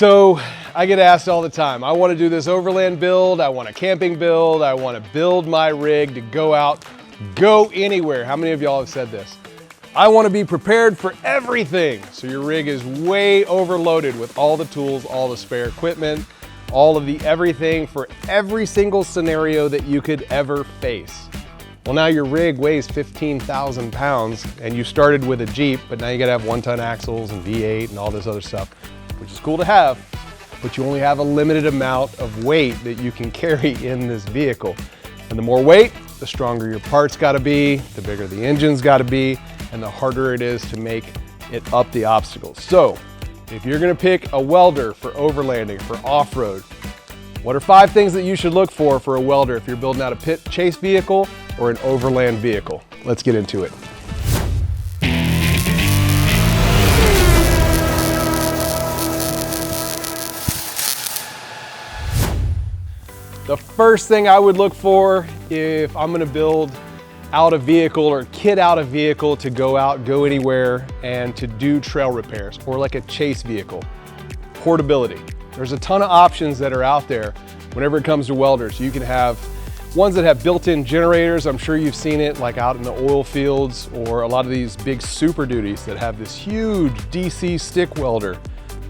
So I get asked all the time, I want to do this overland build, I want a camping build, I want to build my rig to go out, go anywhere. How many of y'all have said this? I want to be prepared for everything. So your rig is way overloaded with all the tools, all the spare equipment, all of the everything for every single scenario that you could ever face. Well, now your rig weighs 15,000 pounds and you started with a Jeep, but now you gotta have 1-ton axles and V8 and all this other stuff, which is cool to have, but you only have a limited amount of weight that you can carry in this vehicle. And the more weight, the stronger your parts gotta be, the bigger the engine's gotta be, and the harder it is to make it up the obstacles. So, if you're gonna pick a welder for overlanding, for off-road, what are 5 things that you should look for a welder if you're building out a pit chase vehicle or an overland vehicle? Let's get into it. The first thing I would look for if I'm gonna build out a vehicle or kit out a vehicle to go out, go anywhere, and to do trail repairs, or like a chase vehicle. Portability. There's a ton of options that are out there whenever it comes to welders. You can have ones that have built-in generators. I'm sure you've seen it like out in the oil fields, or a lot of these big Super Duties that have this huge DC stick welder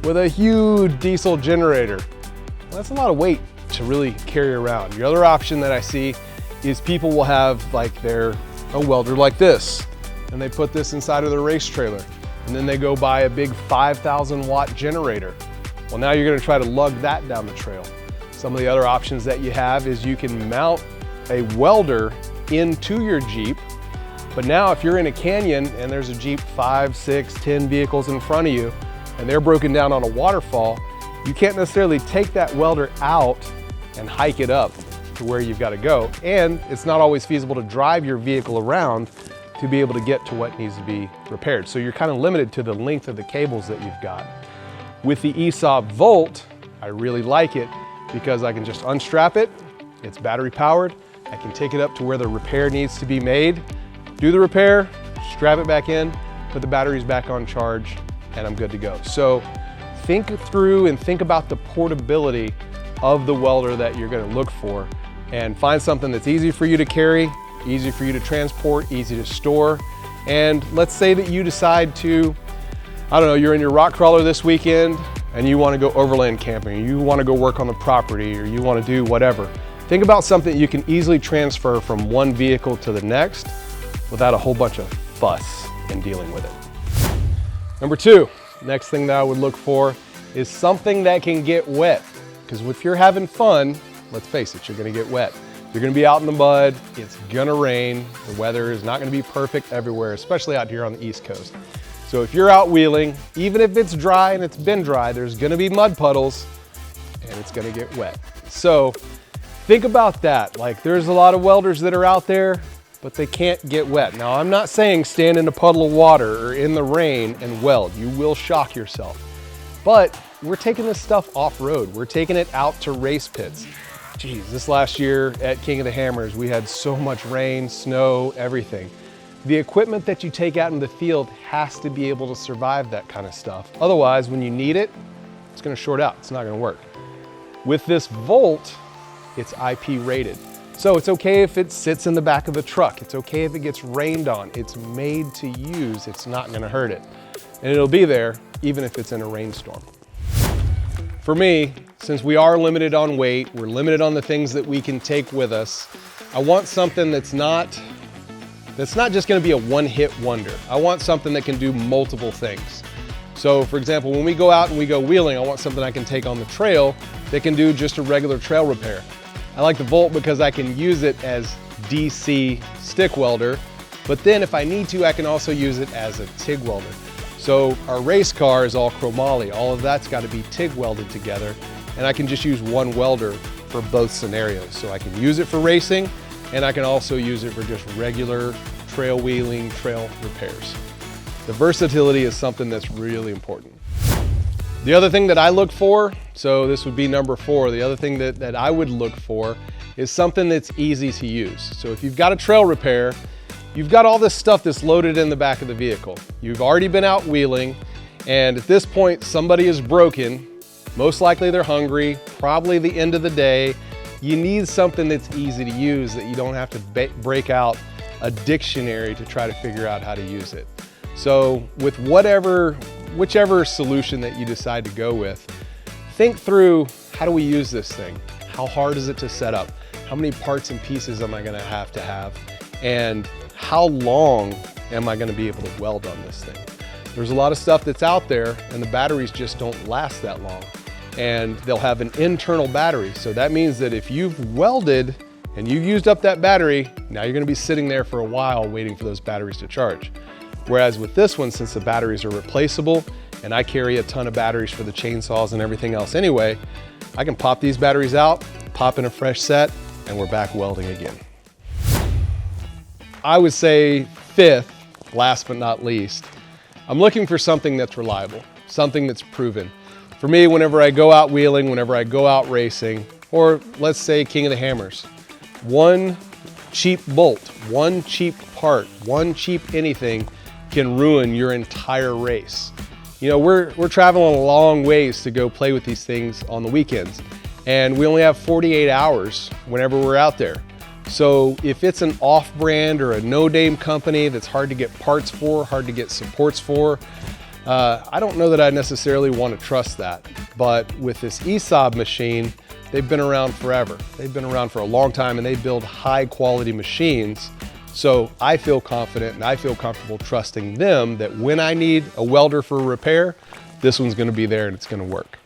with a huge diesel generator. Well, that's a lot of weight to really carry around. The other option that I see is people will have like a welder like this, and they put this inside of their race trailer, and then they go buy a big 5,000 watt generator. Well, now you're gonna try to lug that down the trail. Some of the other options that you have is you can mount a welder into your Jeep, but now if you're in a canyon and there's a Jeep 5, 6, 10 vehicles in front of you, and they're broken down on a waterfall, you can't necessarily take that welder out and hike it up to where you've got to go. And it's not always feasible to drive your vehicle around to be able to get to what needs to be repaired. So you're kind of limited to the length of the cables that you've got. With the ESOP Volt, I really like it because I can just unstrap it. It's battery powered. I can take it up to where the repair needs to be made, do the repair, strap it back in, put the batteries back on charge, and I'm good to go. So think through and think about the portability of the welder that you're gonna look for, and find something that's easy for you to carry, easy for you to transport, easy to store. And let's say that you decide to, I don't know, you're in your rock crawler this weekend and you wanna go overland camping, you wanna go work on the property, or you wanna do whatever. Think about something you can easily transfer from one vehicle to the next without a whole bunch of fuss in dealing with it. Number 2, next thing that I would look for is something that can get wet. Because if you're having fun, let's face it, you're gonna get wet. You're gonna be out in the mud, it's gonna rain, the weather is not gonna be perfect everywhere, especially out here on the East Coast. So if you're out wheeling, even if it's dry and it's been dry, there's gonna be mud puddles and it's gonna get wet. So think about that. Like, there's a lot of welders that are out there, but they can't get wet. Now, I'm not saying stand in a puddle of water or in the rain and weld. You will shock yourself. But we're taking this stuff off-road. We're taking it out to race pits. Geez, this last year at King of the Hammers, we had so much rain, snow, everything. The equipment that you take out in the field has to be able to survive that kind of stuff. Otherwise, when you need it, it's gonna short out, it's not gonna work. With this Volt, it's IP rated. So it's okay if it sits in the back of a truck. It's okay if it gets rained on. It's made to use, it's not gonna hurt it. And it'll be there even if it's in a rainstorm. For me, since we are limited on weight, we're limited on the things that we can take with us, I want something that's not just gonna be a one-hit wonder. I want something that can do multiple things. So for example, when we go out and we go wheeling, I want something I can take on the trail that can do just a regular trail repair. I like the Volt because I can use it as DC stick welder, but then if I need to, I can also use it as a TIG welder. So our race car is all chromoly. All of that's got to be TIG welded together, and I can just use one welder for both scenarios. So I can use it for racing, and I can also use it for just regular trail wheeling, trail repairs. The versatility is something that's really important. The other thing that I look for, so this would be number 4, the other thing that I would look for is something that's easy to use. So if you've got a trail repair, you've got all this stuff that's loaded in the back of the vehicle. You've already been out wheeling, and at this point, somebody is broken Most likely they're hungry, probably the end of the day. You need something that's easy to use, that you don't have to break out a dictionary to try to figure out how to use it. So with whichever solution that you decide to go with, think through, how do we use this thing? How hard is it to set up? How many parts and pieces am I gonna have? And how long am I gonna be able to weld on this thing? There's a lot of stuff that's out there and the batteries just don't last that long. And they'll have an internal battery. So that means that if you've welded and you used up that battery, now you're gonna be sitting there for a while waiting for those batteries to charge. Whereas with this one, since the batteries are replaceable, and I carry a ton of batteries for the chainsaws and everything else anyway, I can pop these batteries out, pop in a fresh set, and we're back welding again. I would say fifth, last but not least, I'm looking for something that's reliable, something that's proven. For me, whenever I go out wheeling, whenever I go out racing, or let's say King of the Hammers, one cheap bolt, one cheap part, one cheap anything can ruin your entire race. You know, we're traveling a long ways to go play with these things on the weekends, and we only have 48 hours whenever we're out there. So if it's an off-brand or a no-name company that's hard to get parts for, hard to get supports for, I don't know that I necessarily want to trust that. But with this ESAB machine, they've been around forever. They've been around for a long time and they build high quality machines. So I feel confident and I feel comfortable trusting them that when I need a welder for repair, this one's going to be there and it's going to work.